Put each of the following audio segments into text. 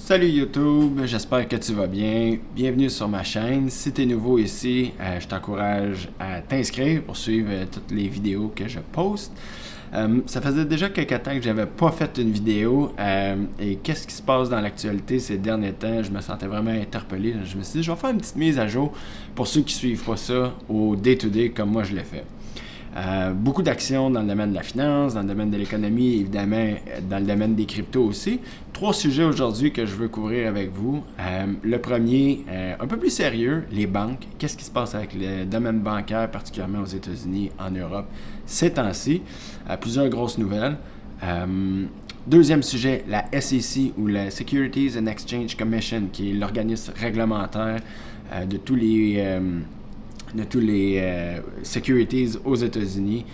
Salut YouTube, j'espère que tu vas bien. Bienvenue sur ma chaîne. Si tu es nouveau ici, je t'encourage à t'inscrire pour suivre toutes les vidéos que je poste. Ça faisait déjà quelques temps que j'avais pas fait une vidéo et qu'est-ce qui se passe dans l'actualité ces derniers temps, je me sentais vraiment interpellé. Je me suis dit, je vais faire une petite mise à jour pour ceux qui suivent pas ça au day-to-day comme moi je l'ai fait. Beaucoup d'actions dans le domaine de la finance, dans le domaine de l'économie, évidemment dans le domaine des cryptos aussi. 3 sujets aujourd'hui que je veux couvrir avec vous. Le premier, un peu plus sérieux, les banques. Qu'est-ce qui se passe avec le domaine bancaire, particulièrement aux États-Unis, en Europe, ces temps-ci. Plusieurs grosses nouvelles. Deuxième sujet, la SEC ou la Securities and Exchange Commission, qui est l'organisme réglementaire de tous les securities aux États-Unis,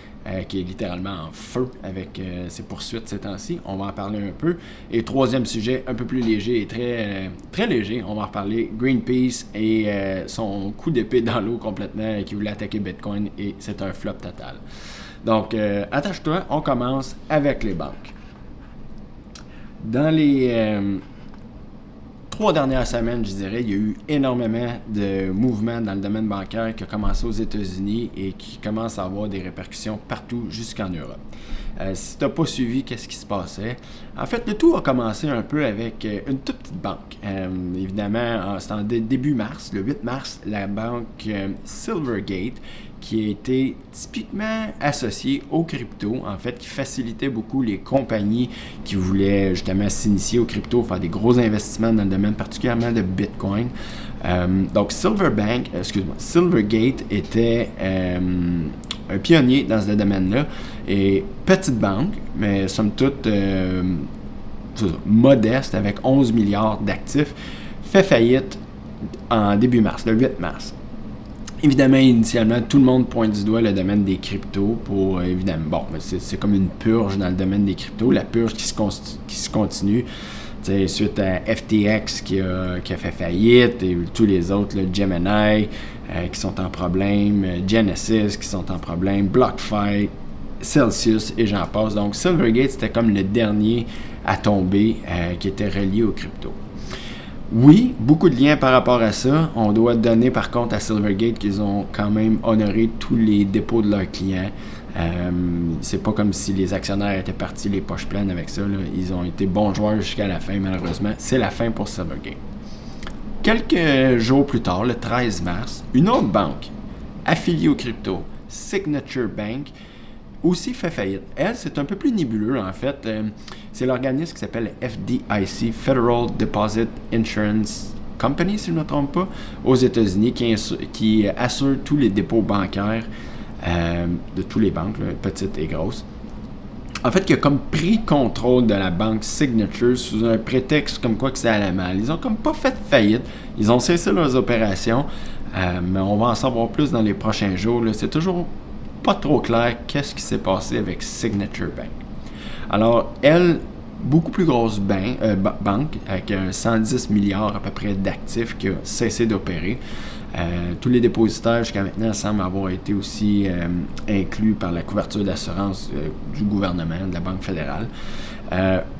qui est littéralement en feu avec ses poursuites ces temps-ci. On va en parler un peu. Et troisième sujet, un peu plus léger et très léger, on va en reparler. Greenpeace et son coup d'épée dans l'eau complètement qui voulait attaquer Bitcoin et c'est un flop total. Donc, attache-toi, on commence avec les banques. Dans les 3 dernières semaines, je dirais, il y a eu énormément de mouvements dans le domaine bancaire qui a commencé aux États-Unis et qui commence à avoir des répercussions partout jusqu'en Europe. Si tu n'as pas suivi qu'est-ce qui se passait, en fait, le tout a commencé un peu avec une toute petite banque. Évidemment, c'était en début mars, le 8 mars, la banque Silvergate, qui a été typiquement associée aux cryptos, en fait, qui facilitait beaucoup les compagnies qui voulaient justement s'initier aux cryptos, faire des gros investissements dans le domaine particulièrement de Bitcoin. Donc, Silvergate était un pionnier dans ce domaine-là. Et petite banque, mais somme toute modeste, avec 11 milliards d'actifs, fait faillite en début mars, le 8 mars. Évidemment, initialement, tout le monde pointe du doigt le domaine des cryptos pour, évidemment, c'est comme une purge dans le domaine des cryptos, la purge qui se continue, suite à FTX qui a fait faillite et tous les autres, Gemini qui sont en problème, Genesis qui sont en problème, BlockFi, Celsius et j'en passe. Donc, Silvergate, c'était comme le dernier à tomber qui était relié aux cryptos. Oui, beaucoup de liens par rapport à ça. On doit donner par contre à Silvergate qu'ils ont quand même honoré tous les dépôts de leurs clients. C'est pas comme si les actionnaires étaient partis les poches pleines avec ça, là. Ils ont été bons joueurs jusqu'à la fin, malheureusement. C'est la fin pour Silvergate. Quelques jours plus tard, le 13 mars, une autre banque affiliée aux cryptos, Signature Bank, aussi fait faillite. Elle, c'est un peu plus nébuleux, en fait. C'est l'organisme qui s'appelle FDIC, Federal Deposit Insurance Company, si je ne me trompe pas, aux États-Unis, qui assure tous les dépôts bancaires de toutes les banques, là, petites et grosses. En fait, qui a comme pris contrôle de la banque Signature sous un prétexte comme quoi que ça allait mal. Ils ont comme pas fait faillite. Ils ont cessé leurs opérations, mais on va en savoir plus dans les prochains jours, là. C'est toujours pas trop clair qu'est-ce qui s'est passé avec Signature Bank. Alors, elle, beaucoup plus grosse banque, avec 110 milliards à peu près d'actifs qui a cessé d'opérer. Tous les dépositaires jusqu'à maintenant semblent avoir été aussi inclus par la couverture d'assurance du gouvernement, de la Banque fédérale.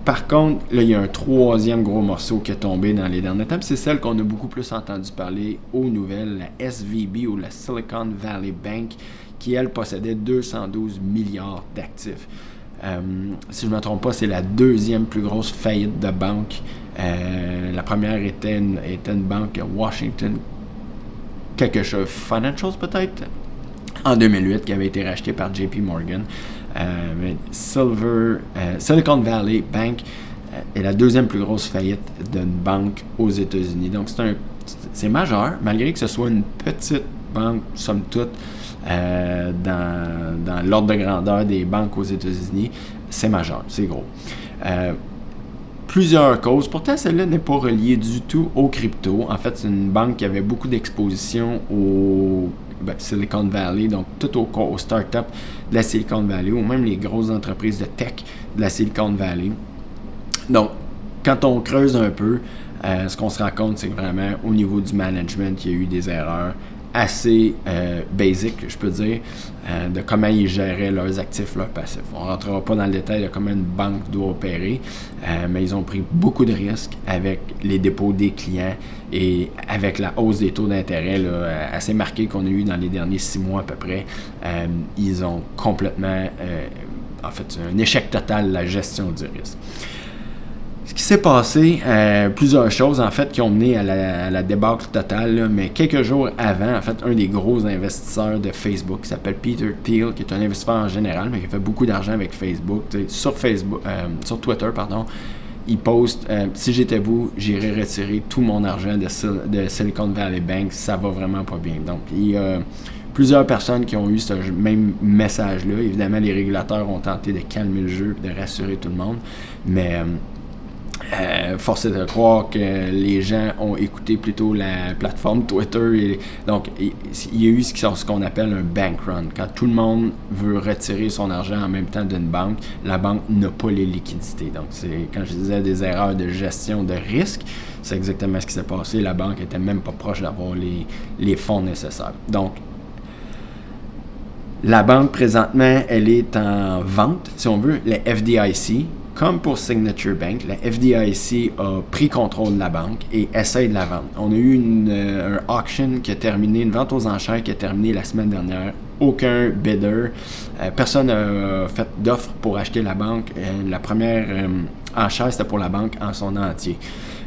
Par contre, là, il y a un troisième gros morceau qui est tombé dans les derniers temps, c'est celle qu'on a beaucoup plus entendu parler aux nouvelles, la SVB ou la Silicon Valley Bank, qui, elle, possédait 212 milliards d'actifs. Si je ne me trompe pas, c'est la deuxième plus grosse faillite de banque. La première était une banque Washington, quelque chose, Financials peut-être, en 2008, qui avait été rachetée par JP Morgan. Silicon Valley Bank est la deuxième plus grosse faillite d'une banque aux États-Unis. Donc, c'est majeur, malgré que ce soit une petite banque, somme toute, dans l'ordre de grandeur des banques aux États-Unis, c'est majeur, c'est gros. Plusieurs causes. Pourtant, celle-là n'est pas reliée du tout aux cryptos. En fait, c'est une banque qui avait beaucoup d'exposition au Silicon Valley, donc tout aux startups de la Silicon Valley, ou même les grosses entreprises de tech de la Silicon Valley. Donc, quand on creuse un peu, ce qu'on se rend compte, c'est que vraiment, au niveau du management, il y a eu des erreurs assez basic, je peux dire, de comment ils géraient leurs actifs, leurs passifs. On ne rentrera pas dans le détail de comment une banque doit opérer, mais ils ont pris beaucoup de risques avec les dépôts des clients et avec la hausse des taux d'intérêt là, assez marquée qu'on a eu dans les derniers 6 mois à peu près. Ils ont complètement, en fait, un échec total la gestion du risque. Ce qui s'est passé, plusieurs choses en fait qui ont mené à la débâcle totale, là, mais quelques jours avant, en fait, un des gros investisseurs de Facebook qui s'appelle Peter Thiel, qui est un investisseur en général, mais qui fait beaucoup d'argent avec Facebook, sur Twitter, il poste si j'étais vous, j'irais retirer tout mon argent de Silicon Valley Bank, ça va vraiment pas bien. Donc, il y a plusieurs personnes qui ont eu ce même message-là. Évidemment, les régulateurs ont tenté de calmer le jeu et de rassurer tout le monde, mais force est de croire que les gens ont écouté plutôt la plateforme Twitter. Donc, il y a eu ce qu'on appelle un bank run. Quand tout le monde veut retirer son argent en même temps d'une banque, la banque n'a pas les liquidités. Donc, c'est quand je disais des erreurs de gestion de risque, c'est exactement ce qui s'est passé. La banque n'était même pas proche d'avoir les fonds nécessaires. Donc, la banque, présentement, elle est en vente, si on veut, la FDIC. Comme pour Signature Bank, la FDIC a pris contrôle de la banque et essaye de la vendre. On a eu un auction qui a terminé, une vente aux enchères qui a terminé la semaine dernière. Aucun bidder, personne n'a fait d'offre pour acheter la banque. La première enchère, c'était pour la banque en son entier.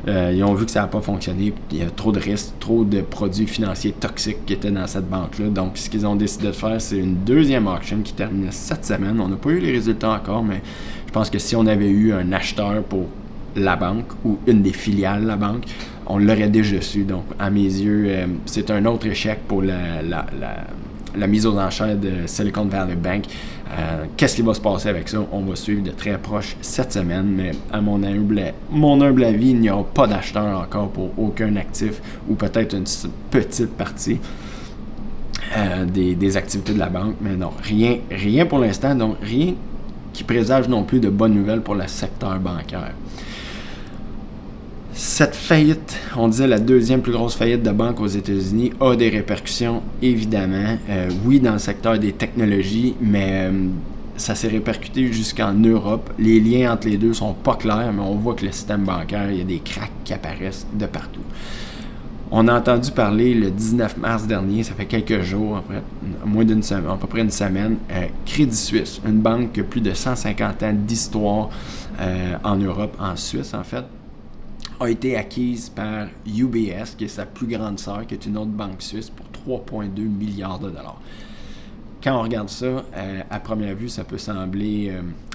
Ils ont vu que ça n'a pas fonctionné. Il y a trop de risques, trop de produits financiers toxiques qui étaient dans cette banque-là. Donc, ce qu'ils ont décidé de faire, c'est une deuxième auction qui terminait cette semaine. On n'a pas eu les résultats encore, mais je pense que si on avait eu un acheteur pour la banque ou une des filiales de la banque, on l'aurait déjà su. Donc, à mes yeux, c'est un autre échec pour la mise aux enchères de Silicon Valley Bank. Qu'est-ce qui va se passer avec ça? On va suivre de très proche cette semaine, mais à mon humble avis, il n'y aura pas d'acheteur encore pour aucun actif ou peut-être une petite partie des activités de la banque, mais non, rien pour l'instant, donc rien qui présage non plus de bonnes nouvelles pour le secteur bancaire. Cette faillite, on disait la deuxième plus grosse faillite de banque aux États-Unis, a des répercussions, évidemment. Oui, dans le secteur des technologies, mais ça s'est répercuté jusqu'en Europe. Les liens entre les deux sont pas clairs, mais on voit que le système bancaire, il y a des cracks qui apparaissent de partout. On a entendu parler le 19 mars dernier, ça fait quelques jours, après, moins d'une semaine, à peu près une semaine, Crédit Suisse, une banque qui a plus de 150 ans d'histoire en Europe, en Suisse en fait, a été acquise par UBS, qui est sa plus grande sœur, qui est une autre banque suisse, pour 3,2 milliards de dollars. Quand on regarde ça, à première vue, ça peut sembler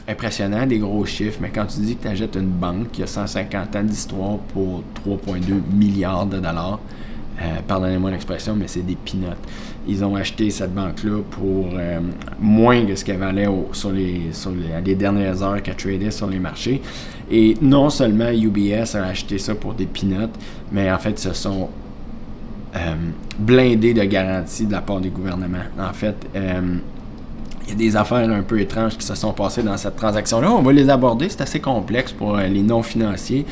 impressionnant, des gros chiffres, mais quand tu dis que tu achètes une banque qui a 150 ans d'histoire pour 3,2 milliards de dollars, pardonnez-moi l'expression, mais c'est des peanuts. Ils ont acheté cette banque-là pour moins que ce qu'elle valait sur les dernières heures qu'elle tradait sur les marchés. Et non seulement UBS a acheté ça pour des peanuts, mais en fait, ce sont blindés de garanties de la part des gouvernements. En fait, il y a des affaires un peu étranges qui se sont passées dans cette transaction-là. On va les aborder, c'est assez complexe pour les non-financiers,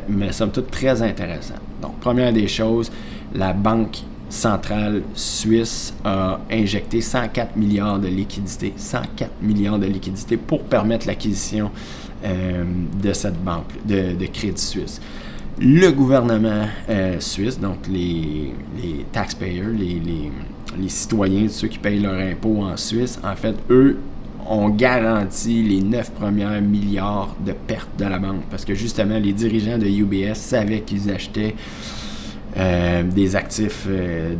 mais somme toute très intéressant. Donc, première des choses, la Banque centrale suisse a injecté 104 milliards de liquidités, 104 milliards de liquidités pour permettre l'acquisition de cette banque, de Crédit Suisse. Le gouvernement suisse, donc les taxpayers, les citoyens, ceux qui payent leurs impôts en Suisse, en fait, eux, ont garanti les 9 premiers milliards de pertes de la banque. Parce que justement, les dirigeants de UBS savaient qu'ils achetaient des actifs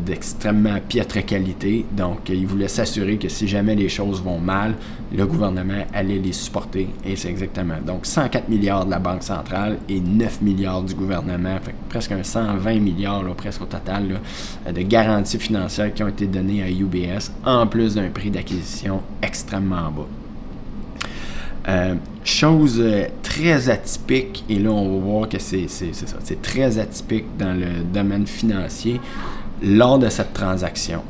d'extrêmement piètre qualité. Donc, ils voulaient s'assurer que si jamais les choses vont mal, le gouvernement allait les supporter. Et c'est exactement. Donc, 104 milliards de la Banque centrale et 9 milliards du gouvernement. Fait que presque un 120 milliards, là, presque au total, là, de garanties financières qui ont été données à UBS, en plus d'un prix d'acquisition extrêmement bas. Chose très atypique, et là on va voir que c'est ça, c'est très atypique dans le domaine financier lors de cette transaction.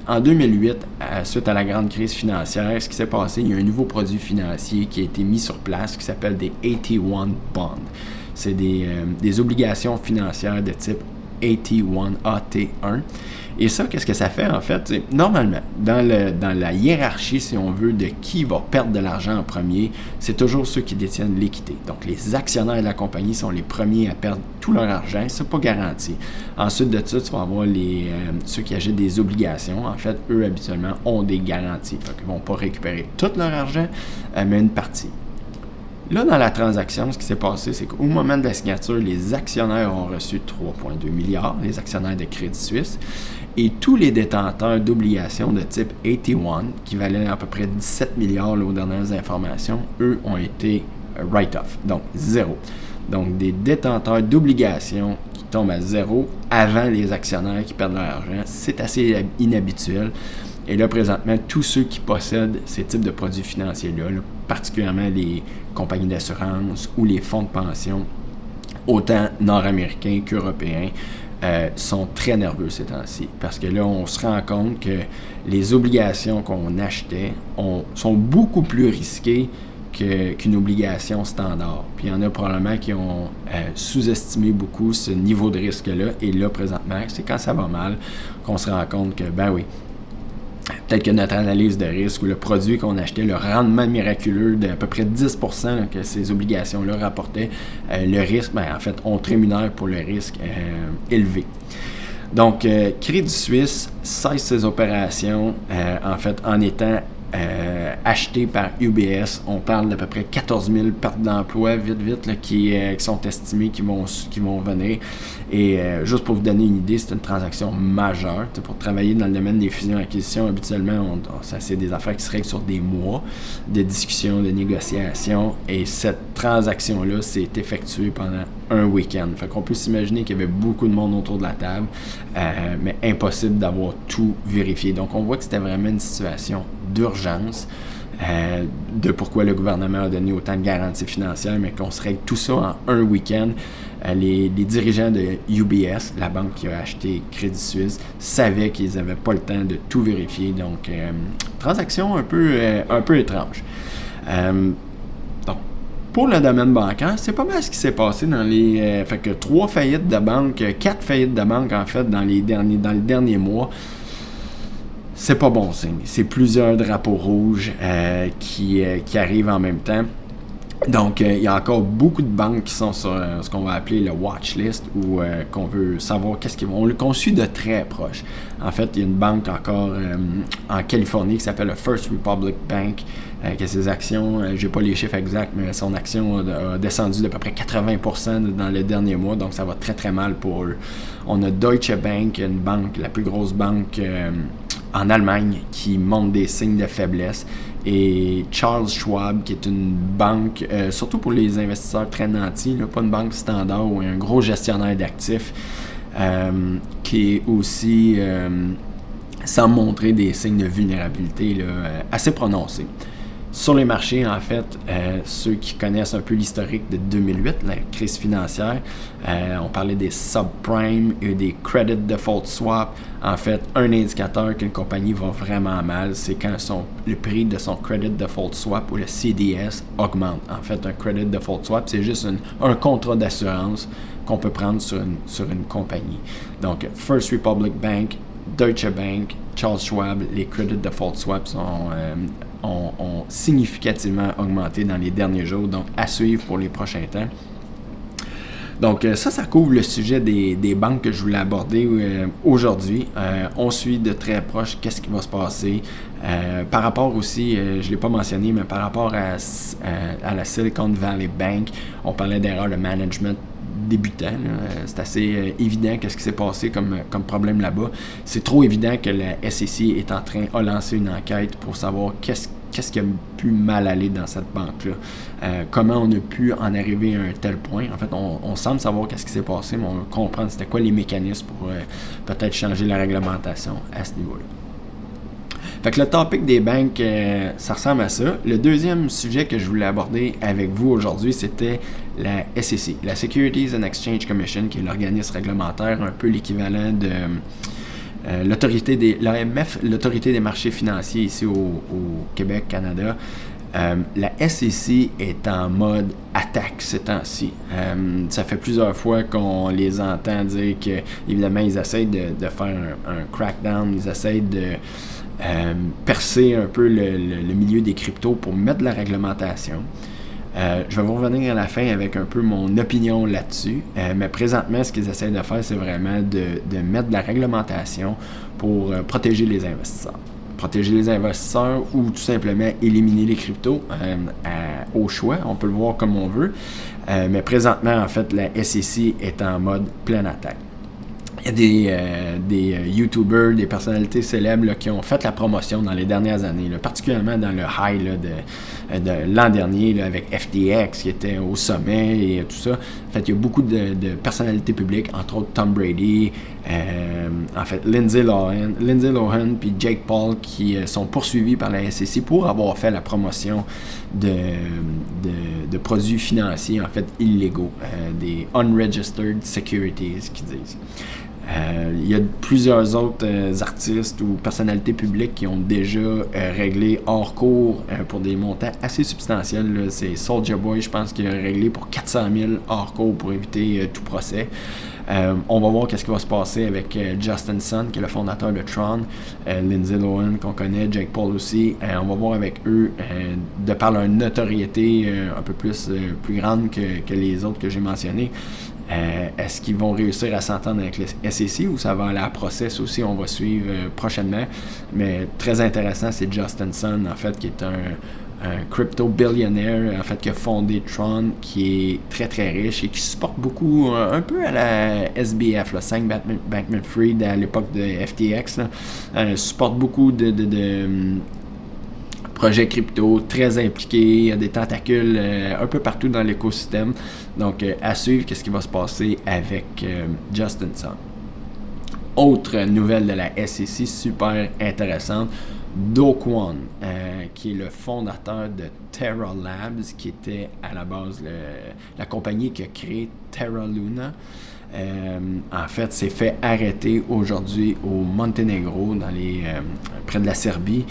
En 2008, suite à la grande crise financière, ce qui s'est passé, il y a un nouveau produit financier qui a été mis sur place qui s'appelle des AT1 bonds. C'est des obligations financières de type AT1, AT1. Et ça, qu'est-ce que ça fait en fait? C'est, normalement, dans la hiérarchie, si on veut, de qui va perdre de l'argent en premier, c'est toujours ceux qui détiennent l'équité. Donc, les actionnaires de la compagnie sont les premiers à perdre tout leur argent. C'est pas garanti. Ensuite de ça, tu vas avoir ceux qui achètent des obligations. En fait, eux, habituellement, ont des garanties. Fait qu'ils ne vont pas récupérer tout leur argent, mais une partie. Là, dans la transaction, ce qui s'est passé, c'est qu'au moment de la signature, les actionnaires ont reçu 3,2 milliards, les actionnaires de Crédit Suisse, et tous les détenteurs d'obligations de type AT1, qui valaient à peu près 17 milliards aux dernières informations, eux ont été write-off, donc zéro. Donc, des détenteurs d'obligations qui tombent à zéro avant les actionnaires qui perdent leur argent, c'est assez inhabituel. Et là, présentement, tous ceux qui possèdent ces types de produits financiers-là, particulièrement les compagnies d'assurance ou les fonds de pension, autant nord-américains qu'européens, sont très nerveux ces temps-ci. Parce que là, on se rend compte que les obligations qu'on achetait sont beaucoup plus risquées qu'une obligation standard. Puis il y en a probablement qui ont sous-estimé beaucoup ce niveau de risque-là. Et là, présentement, c'est quand ça va mal qu'on se rend compte que, ben oui, peut-être que notre analyse de risque ou le produit qu'on achetait, le rendement miraculeux d'à peu près 10% que ces obligations-là rapportaient, le risque, ben, en fait, on te rémunère pour le risque élevé. Donc, Crédit Suisse cesse ses opérations, en fait, en étant acheté par UBS. On parle d'à peu près 14 000 pertes d'emploi, vite, là, qui sont estimées qui vont venir. Et juste pour vous donner une idée, c'est une transaction majeure. Pour travailler dans le domaine des fusions-acquisitions, habituellement, ça c'est des affaires qui se règlent sur des mois de discussions, de négociations. Et cette transaction-là s'est effectuée pendant un week-end. Fait qu'on peut s'imaginer qu'il y avait beaucoup de monde autour de la table, mais impossible d'avoir tout vérifié. Donc, on voit que c'était vraiment une situation d'urgence, de pourquoi le gouvernement a donné autant de garanties financières, mais qu'on se règle tout ça en un week-end. Les dirigeants de UBS, la banque qui a acheté Crédit Suisse, savaient qu'ils n'avaient pas le temps de tout vérifier. Donc, transaction un peu étrange. Donc, pour le domaine bancaire, c'est pas mal ce qui s'est passé dans les... fait que 3 faillites de banque, 4 faillites de banque, en fait, dans le dernier mois. C'est pas bon signe. C'est plusieurs drapeaux rouges qui arrivent en même temps. Donc, il y a encore beaucoup de banques qui sont sur ce qu'on va appeler le watch list ou qu'on veut savoir qu'est-ce qu'ils vont. On suit de très proche. En fait, il y a une banque encore en Californie qui s'appelle le First Republic Bank, qui a ses actions, j'ai pas les chiffres exacts, mais son action a descendu d'à peu près 80% dans le dernier mois, donc ça va très très mal pour eux. On a Deutsche Bank, une banque, la plus grosse banque en Allemagne, qui montre des signes de faiblesse. Et Charles Schwab, qui est une banque, surtout pour les investisseurs très nantis, là, pas une banque standard ou un gros gestionnaire d'actifs, qui est aussi, sans montrer des signes de vulnérabilité là, assez prononcés. Sur les marchés, en fait, ceux qui connaissent un peu l'historique de 2008, la crise financière, on parlait des subprimes et des credit default swap. En fait, un indicateur qu'une compagnie va vraiment mal, c'est quand le prix de son credit default swap ou le CDS augmente. En fait, un credit default swap, c'est juste un contrat d'assurance qu'on peut prendre sur une compagnie. Donc, First Republic Bank, Deutsche Bank, Charles Schwab, les credit default swaps ont significativement augmenté dans les derniers jours, donc à suivre pour les prochains temps. Donc ça couvre le sujet des banques que je voulais aborder aujourd'hui. On suit de très proche qu'est-ce qui va se passer. Par rapport aussi, je ne l'ai pas mentionné, mais par rapport à la Silicon Valley Bank, on parlait d'erreurs de management débutant. C'est assez évident qu'est-ce qui s'est passé comme problème là-bas. C'est trop évident que la SEC a lancé une enquête pour savoir qu'est-ce qui a pu mal aller dans cette banque-là. Comment on a pu en arriver à un tel point. En fait, on semble savoir qu'est-ce qui s'est passé, mais on veut comprendre c'était quoi les mécanismes pour peut-être changer la réglementation à ce niveau-là. Fait que le topic des banques, ça ressemble à ça. Le deuxième sujet que je voulais aborder avec vous aujourd'hui, c'était la SEC, la Securities and Exchange Commission, qui est l'organisme réglementaire, un peu l'équivalent de l'AMF, l'autorité des marchés financiers ici au Québec, Canada. La SEC est en mode attaque ces temps-ci. Ça fait plusieurs fois qu'on les entend dire que, évidemment, ils essayent de faire un crackdown, ils essayent de percer un peu le milieu des cryptos pour mettre de la réglementation. Je vais vous revenir à la fin avec un peu mon opinion là-dessus, mais présentement, ce qu'ils essaient de faire, c'est vraiment de mettre de la réglementation pour protéger les investisseurs. Protéger les investisseurs ou tout simplement éliminer les cryptos au choix. On peut le voir comme on veut, mais présentement, en fait, la SEC est en mode pleine attaque. Il y a des YouTubers, des personnalités célèbres là, qui ont fait la promotion dans les dernières années, là, particulièrement dans le high là, de l'an dernier là, avec FTX qui était au sommet et tout ça. En fait, il y a beaucoup de personnalités publiques, entre autres Tom Brady, en fait Lindsay Lohan puis Jake Paul qui sont poursuivis par la SEC pour avoir fait la promotion de produits financiers en fait illégaux, des unregistered securities qu'ils disent. Il y a plusieurs autres artistes ou personnalités publiques qui ont déjà réglé hors cours pour des montants assez substantiels. Là. C'est Soulja Boy, je pense, qui a réglé pour 400 000 hors cours pour éviter tout procès. On va voir qu'est-ce qui va se passer avec Justin Sun, qui est le fondateur de Tron, Lindsay Lohan, qu'on connaît, Jake Paul aussi. On va voir avec eux, de par leur notoriété un peu plus grande que les autres que j'ai mentionnés, est-ce qu'ils vont réussir à s'entendre avec le SEC ou ça va aller à process aussi, on va suivre prochainement. Mais très intéressant, c'est Justin Sun, en fait, qui est un crypto-billionnaire, en fait, qui a fondé Tron, qui est très très riche et qui supporte beaucoup, un peu à la SBF, là, Sam Bankman-Fried à l'époque de FTX, là, supporte beaucoup de projets crypto, très impliqués, il y a des tentacules un peu partout dans l'écosystème. Donc, à suivre, qu'est-ce qui va se passer avec Justin Sun. Autre nouvelle de la SEC super intéressante, Do Kwon, qui est le fondateur de Terra Labs, qui était à la base la compagnie qui a créé Terra Luna. En fait, s'est fait arrêter aujourd'hui au Monténégro, près de la Serbie.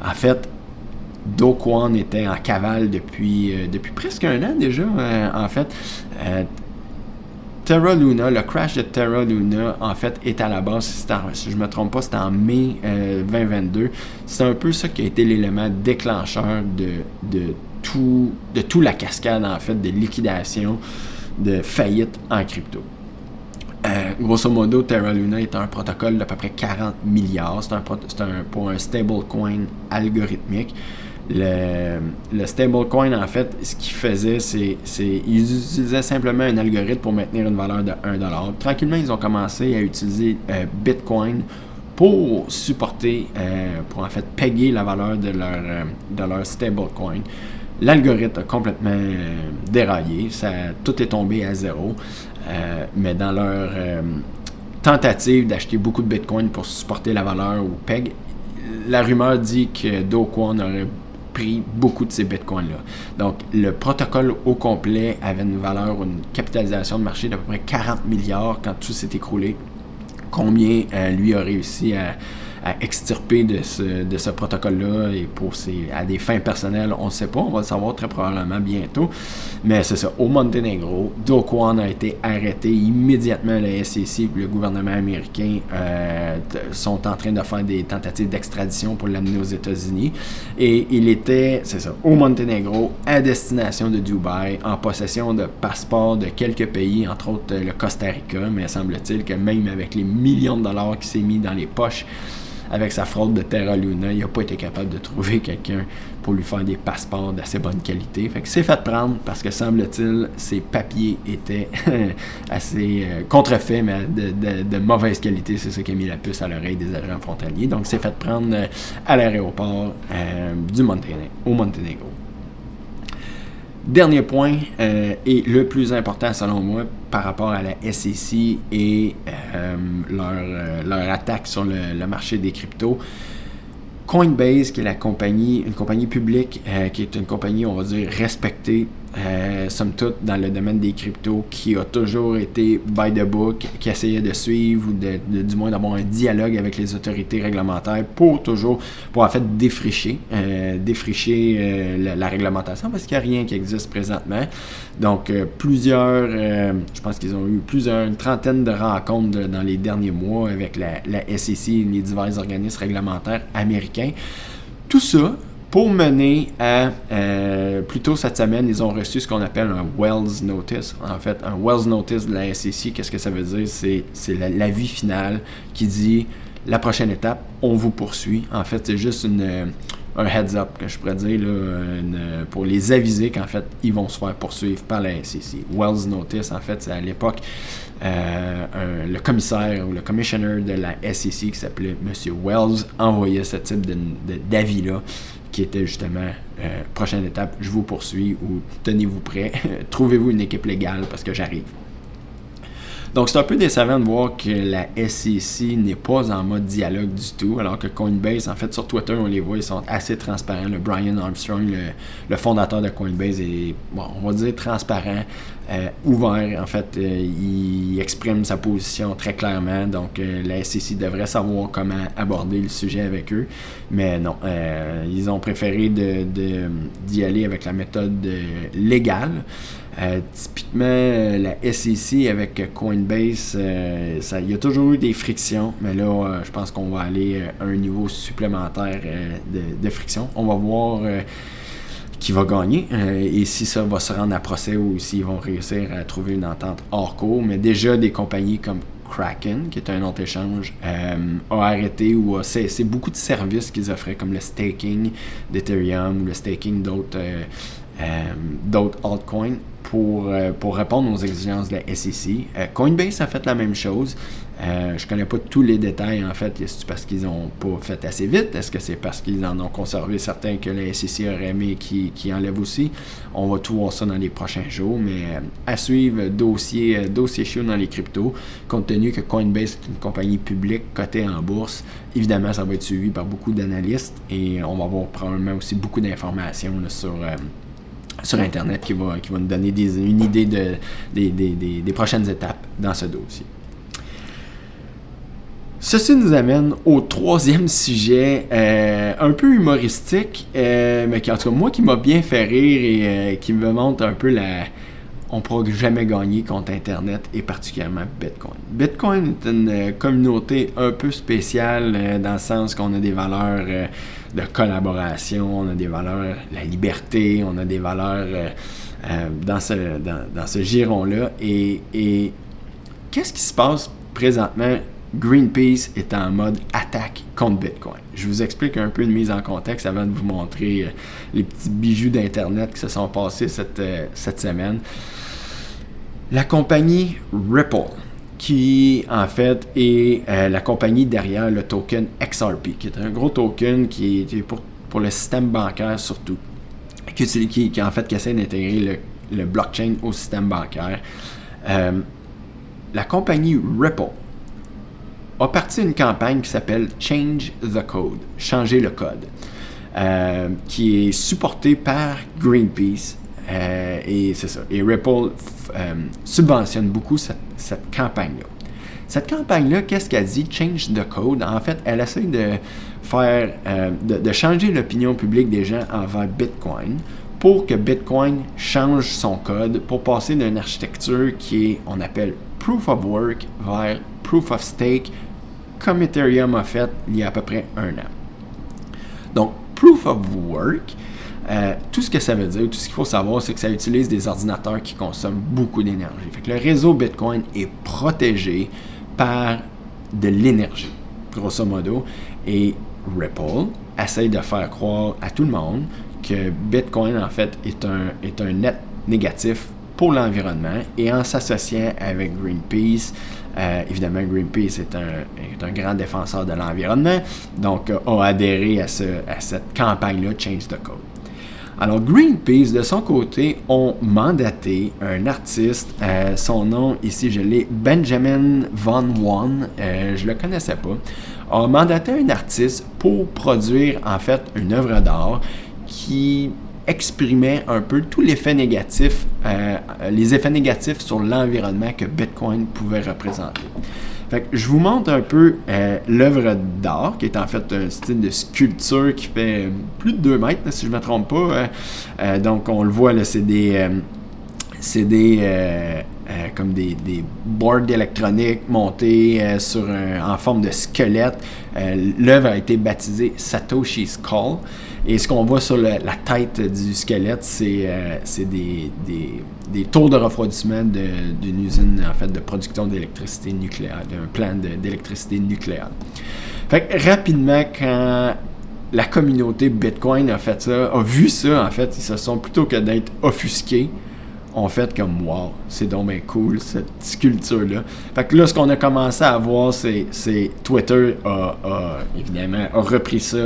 En fait, Do Kwon était en cavale depuis presque un an déjà. En fait, Terra Luna, le crash de Terra Luna, en fait, est à la base, si je ne me trompe pas, c'était en mai 2022. C'est un peu ça qui a été l'élément déclencheur de toute la cascade, en fait, de liquidation, de faillite en crypto. Grosso modo, Terra Luna est un protocole d'à peu près 40 milliards. Pour un stablecoin algorithmique. Le stablecoin, en fait, ce qu'il faisait, c'est ils utilisaient simplement un algorithme pour maintenir une valeur de 1$. Tranquillement, ils ont commencé à utiliser Bitcoin pour supporter, pour en fait peger la valeur de leur stablecoin. L'algorithme a complètement déraillé, tout est tombé à zéro, mais dans leur tentative d'acheter beaucoup de Bitcoin pour supporter la valeur au PEG, la rumeur dit que Do Kwon aurait pris beaucoup de ces bitcoins-là. Donc, le protocole au complet avait une valeur, une capitalisation de marché d'à peu près 40 milliards quand tout s'est écroulé. Combien lui a réussi à extirper de ce protocole-là et à des fins personnelles, on ne sait pas, on va le savoir très probablement bientôt. Mais c'est ça, au Monténégro, Do Kwon a été arrêté immédiatement. Le SEC et le gouvernement américain sont en train de faire des tentatives d'extradition pour l'amener aux États-Unis. Et il était, c'est ça, au Monténégro, à destination de Dubaï, en possession de passeports de quelques pays, entre autres le Costa Rica, mais semble-t-il que même avec les millions de dollars qui s'est mis dans les poches avec sa fraude de Terra Luna, il n'a pas été capable de trouver quelqu'un pour lui faire des passeports d'assez bonne qualité. Fait que c'est fait prendre parce que, semble-t-il, ses papiers étaient assez contrefaits, mais de mauvaise qualité. C'est ça qui a mis la puce à l'oreille des agents frontaliers. Donc, c'est fait prendre à l'aéroport au Monténégro. Dernier point, et le plus important selon moi par rapport à la SEC et leur attaque sur le marché des cryptos. Coinbase, qui est une compagnie publique, qui est une compagnie, on va dire, respectée somme toute, dans le domaine des cryptos, qui a toujours été by the book, qui essayait de suivre ou du moins d'avoir un dialogue avec les autorités réglementaires pour en fait défricher la réglementation, parce qu'il n'y a rien qui existe présentement. Donc, je pense qu'ils ont eu une trentaine de rencontres dans les derniers mois avec la SEC, les divers organismes réglementaires américains. Tout ça pour mener à, plus tôt cette semaine, ils ont reçu ce qu'on appelle un Wells Notice. En fait, un Wells Notice de la SEC, qu'est-ce que ça veut dire? C'est l'avis final qui dit la prochaine étape, on vous poursuit. En fait, c'est juste un heads-up, que je pourrais dire, là, pour les aviser qu'en fait, ils vont se faire poursuivre par la SEC. Wells Notice, en fait, c'est à l'époque le commissaire ou le commissioner de la SEC qui s'appelait M. Wells envoyait ce type d'avis-là, qui était justement prochaine étape, je vous poursuis ou tenez-vous prêt, trouvez-vous une équipe légale parce que j'arrive. Donc, c'est un peu décevant de voir que la SEC n'est pas en mode dialogue du tout, alors que Coinbase, en fait, sur Twitter, on les voit, ils sont assez transparents. Le Brian Armstrong, le fondateur de Coinbase, est, on va dire, transparent, ouvert. En fait, il exprime sa position très clairement. Donc, la SEC devrait savoir comment aborder le sujet avec eux. Mais non, ils ont préféré d'y aller avec la méthode légale. Typiquement, la SEC avec Coinbase, il y a toujours eu des frictions, mais là, je pense qu'on va aller à un niveau supplémentaire de friction. On va voir qui va gagner et si ça va se rendre à procès ou s'ils vont réussir à trouver une entente hors cours. Mais déjà, des compagnies comme Kraken, qui est un autre échange, a arrêté ou a cessé beaucoup de services qu'ils offraient, comme le staking d'Ethereum ou le staking d'autres altcoins pour répondre aux exigences de la SEC. Coinbase a fait la même chose. Je connais pas tous les détails, en fait. Est-ce parce qu'ils n'ont pas fait assez vite? Est-ce que c'est parce qu'ils en ont conservé certains que la SEC aurait aimé qui enlèvent aussi? On va tout voir ça dans les prochains jours, mais à suivre, dossier chaud dans les cryptos, compte tenu que Coinbase est une compagnie publique cotée en bourse. Évidemment, ça va être suivi par beaucoup d'analystes et on va avoir probablement aussi beaucoup d'informations là, sur Internet qui va nous donner une idée des prochaines étapes dans ce dossier. Ceci nous amène au troisième sujet, un peu humoristique, mais qui, en tout cas, moi, qui m'a bien fait rire et qui me montre un peu on ne pourra jamais gagner contre Internet et particulièrement Bitcoin. Bitcoin est une communauté un peu spéciale dans le sens qu'on a des valeurs de collaboration, on a des valeurs de la liberté, on a des valeurs dans ce giron-là. Et qu'est-ce qui se passe présentement? Greenpeace est en mode attaque contre Bitcoin. Je vous explique un peu une mise en contexte avant de vous montrer les petits bijoux d'Internet qui se sont passés cette semaine. La compagnie Ripple, qui en fait est la compagnie derrière le token XRP, qui est un gros token qui est pour le système bancaire surtout, qui en fait qui essaie d'intégrer le blockchain au système bancaire. La compagnie Ripple a parti une campagne qui s'appelle Change the Code, changer le code, qui est supportée par Greenpeace. Et c'est ça. Et Ripple subventionne beaucoup cette campagne-là. Cette campagne-là, qu'est-ce qu'elle dit? Change the code. En fait, elle essaie de faire, de changer l'opinion publique des gens envers Bitcoin pour que Bitcoin change son code pour passer d'une architecture qui est, on appelle Proof of Work vers Proof of Stake, comme Ethereum a fait il y a à peu près 1 an. Donc, Proof of Work, tout ce que ça veut dire, tout ce qu'il faut savoir, c'est que ça utilise des ordinateurs qui consomment beaucoup d'énergie. Fait que le réseau Bitcoin est protégé par de l'énergie, grosso modo. Et Ripple essaye de faire croire à tout le monde que Bitcoin, en fait, est un net négatif pour l'environnement. Et en s'associant avec Greenpeace, évidemment, Greenpeace est un grand défenseur de l'environnement, donc a adhéré à cette campagne-là, Change the Code. Alors, Greenpeace, de son côté, ont mandaté un artiste, son nom, ici je l'ai, Benjamin Von Wan, je le connaissais pas, a mandaté un artiste pour produire, en fait, une œuvre d'art qui exprimait un peu tout l'effet négatif, les effets négatifs sur l'environnement que Bitcoin pouvait représenter. Fait que je vous montre un peu l'œuvre d'art, qui est en fait un style de sculpture qui fait plus de 2 mètres, là, si je ne me trompe pas. Donc on le voit, là, c'est des comme des boards électroniques montés en forme de squelette. L'œuvre a été baptisée Satoshi's Call. Et ce qu'on voit sur la tête du squelette, c'est des tours de refroidissement d'une usine en fait de production d'électricité nucléaire, d'un plan d'électricité nucléaire. Fait que rapidement, quand la communauté Bitcoin a fait ça, a vu ça, en fait, ils se sont, plutôt que d'être offusqués, ont fait comme « Wow, c'est donc bien cool, cette sculpture-là ». Fait que là, ce qu'on a commencé à voir, c'est Twitter évidemment a repris ça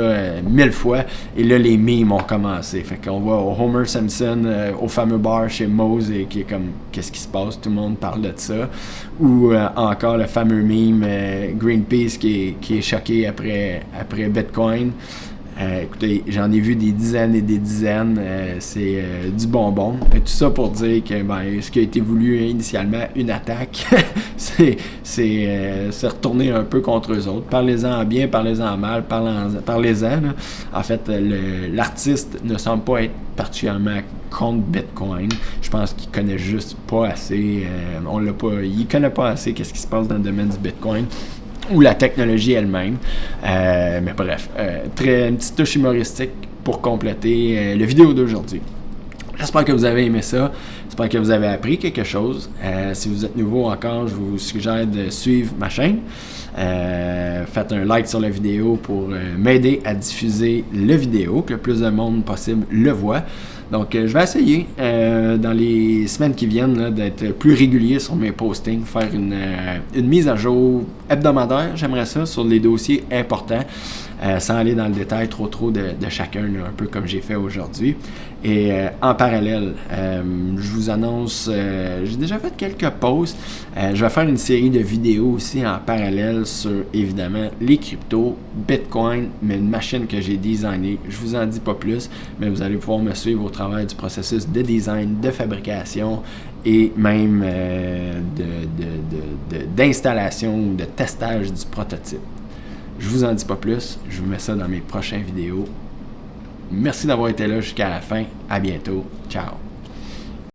1000 fois, et là, les memes ont commencé. Fait qu'on voit Homer Simpson au fameux bar chez Moe's, et qui est comme « Qu'est-ce qui se passe? » Tout le monde parle de ça. Ou encore le fameux meme Greenpeace qui est choqué après Bitcoin. Écoutez, j'en ai vu des dizaines et des dizaines, c'est du bonbon. Et tout ça pour dire que ce qui a été voulu initialement, une attaque, c'est retourner un peu contre eux autres. Parlez-en en bien, parlez-en en mal, parlez-en. Là. En fait, l'artiste ne semble pas être particulièrement contre Bitcoin. Je pense qu'il connaît juste pas assez. Il connaît pas assez qu'est-ce qui se passe dans le domaine du Bitcoin ou la technologie elle-même. Mais bref, une petite touche humoristique pour compléter la vidéo d'aujourd'hui. J'espère que vous avez aimé ça. J'espère que vous avez appris quelque chose. Si vous êtes nouveau encore, je vous suggère de suivre ma chaîne. Faites un like sur la vidéo pour m'aider à diffuser la vidéo, que le plus de monde possible le voit. Donc, je vais essayer dans les semaines qui viennent là, d'être plus régulier sur mes postings, faire une mise à jour hebdomadaire, j'aimerais ça, sur les dossiers importants, sans aller dans le détail trop de chacun, là, un peu comme j'ai fait aujourd'hui. Et en parallèle, je vous annonce, j'ai déjà fait quelques posts, je vais faire une série de vidéos aussi en parallèle sur, évidemment, les cryptos, Bitcoin, mais une machine que j'ai designée. Je vous en dis pas plus, mais vous allez pouvoir me suivre au travers du processus de design, de fabrication et même d'installation ou de testage du prototype. Je vous en dis pas plus, je vous mets ça dans mes prochaines vidéos. Merci d'avoir été là jusqu'à la fin. À bientôt. Ciao.